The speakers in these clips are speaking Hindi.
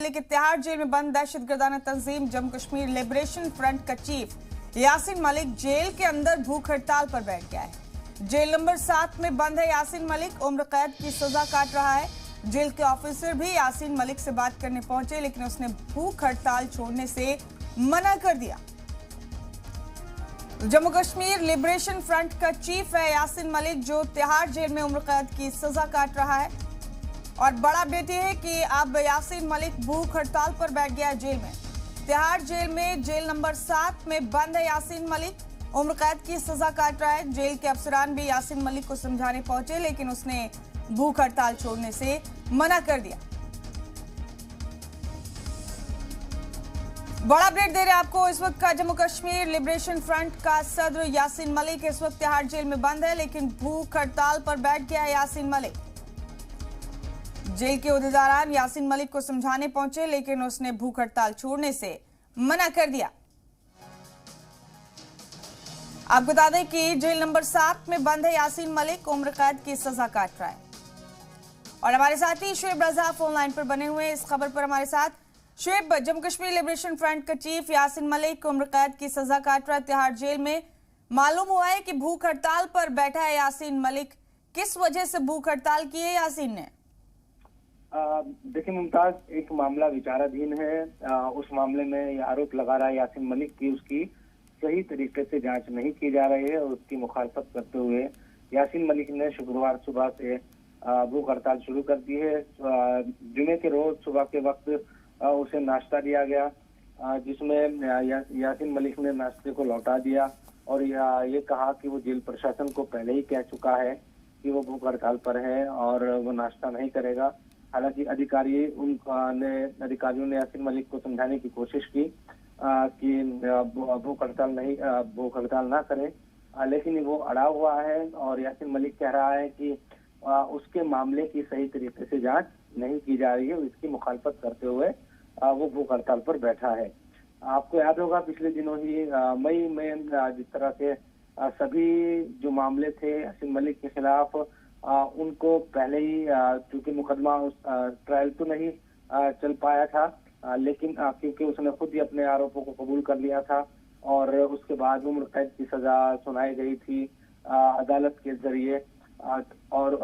के तिहाड़ जेल में बंद दहशतगर्दाना तंजीम जम्मू कश्मीर लिबरेशन फ्रंट का चीफ यासीन मलिक जेल के अंदर भूख हड़ताल पर बैठ गया है। जेल नंबर 7 में बंद है यासीन मलिक। उम्र कैद की सजा काट रहा है। जेल के ऑफिसर भी यासीन मलिक से बात करने पहुंचे, लेकिन उसने भूख हड़ताल छोड़ने से मना कर दिया। जम्मू कश्मीर लिबरेशन फ्रंट का चीफ है यासीन मलिक, जो तिहाड़ जेल में उम्र कैद की सजा काट रहा है। और बड़ा अपडेट है कि अब यासीन मलिक भूख हड़ताल पर बैठ गया जेल में। तिहाड़ जेल में जेल नंबर 7 में बंद है यासीन मलिक। उम्र कैद की सजा काट रहा है। जेल के अफसरान भी यासीन मलिक को समझाने पहुंचे, लेकिन उसने भूख हड़ताल छोड़ने से मना कर दिया। बड़ा अपडेट दे रहे हैं आपको इस वक्त का जम्मू कश्मीर लिबरेशन फ्रंट का सदर यासीन मलिक इस वक्त तिहाड़ जेल में बंद है, लेकिन भूख हड़ताल पर बैठ गया है यासीन मलिक। जेल के उहदेदारान यासीन मलिक को समझाने पहुंचे, लेकिन उसने भूख हड़ताल छोड़ने से मना कर दिया। आपको बता दें कि जेल नंबर 7 में बंद है यासीन मलिक। उम्र कैद की सजा काट रहा है। और हमारे साथी शुएब रजा फोन लाइन पर बने हुए इस खबर पर हमारे साथ। शुएब, जम्मू कश्मीर लिबरेशन फ्रंट का चीफ यासीन मलिक उम्र कैद की सजा काट रहा है तिहाड़ जेल में। मालूम हुआ है कि भूख हड़ताल पर बैठा है यासीन मलिक। किस वजह से भूख हड़ताल की है यासीन ने? देखिए मुमताज, एक मामला विचाराधीन है। उस मामले में ये आरोप लगा रहा है यासीन मलिक की उसकी सही तरीके से जांच नहीं की जा रही है। और उसकी मुखालफत करते हुए यासीन मलिक ने शुक्रवार सुबह से भूख हड़ताल शुरू कर दी है। जुमे के रोज सुबह के वक्त उसे नाश्ता दिया गया, जिसमें यासीन मलिक ने नाश्ते को लौटा दिया और ये कहा कि वो जेल प्रशासन को पहले ही कह चुका है कि वो भूख हड़ताल पर है और वो नाश्ता नहीं करेगा। हालांकि अधिकारियों ने यासीन मलिक को समझाने की कोशिश की कि भूख हड़ताल ना करें, लेकिन वो अड़ा हुआ है। और यासीन मलिक कह रहा है कि उसके मामले की सही तरीके से जांच नहीं की जा रही है। इसकी मुखालफत करते हुए वो भूख हड़ताल पर बैठा है। आपको याद होगा पिछले दिनों ही मई में जिस तरह से सभी जो मामले थे यासीन मलिक के खिलाफ उनको पहले ही, चूंकि मुकदमा ट्रायल तो नहीं चल पाया था, लेकिन क्योंकि उसने खुद ही अपने आरोपों को कबूल कर लिया था और उसके बाद उम्र कैद की सजा सुनाई गई थी अदालत के जरिए, और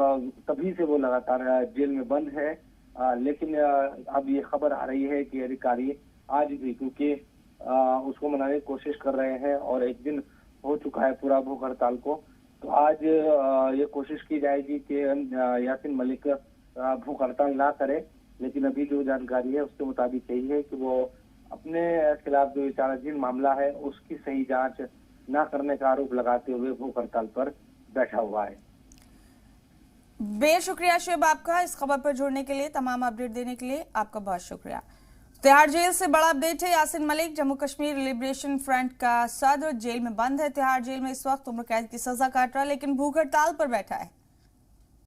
तभी से वो लगातार जेल में बंद है। लेकिन अब ये खबर आ रही है कि अधिकारी आज भी, क्योंकि उसको मनाने की कोशिश कर रहे हैं और एक दिन हो चुका है पूरा भूख हड़ताल को, तो आज ये कोशिश की जाएगी कि यासीन मलिक भूख हड़ताल ना करे। लेकिन अभी जो जानकारी है उसके मुताबिक यही है कि वो अपने खिलाफ जो विचाराधीन मामला है उसकी सही जांच ना करने का आरोप लगाते हुए भूख हड़ताल पर बैठा हुआ है। बेहद शुक्रिया शुएब आपका इस खबर पर जुड़ने के लिए, तमाम अपडेट देने के लिए आपका बहुत शुक्रिया। तिहाड़ जेल से बड़ा अपडेट है। यासीन मलिक जम्मू कश्मीर लिबरेशन फ्रंट का सदर जेल में बंद है। तिहाड़ जेल में इस वक्त उम्र कैद की सजा काट रहा है, लेकिन भूख हड़ताल पर बैठा है।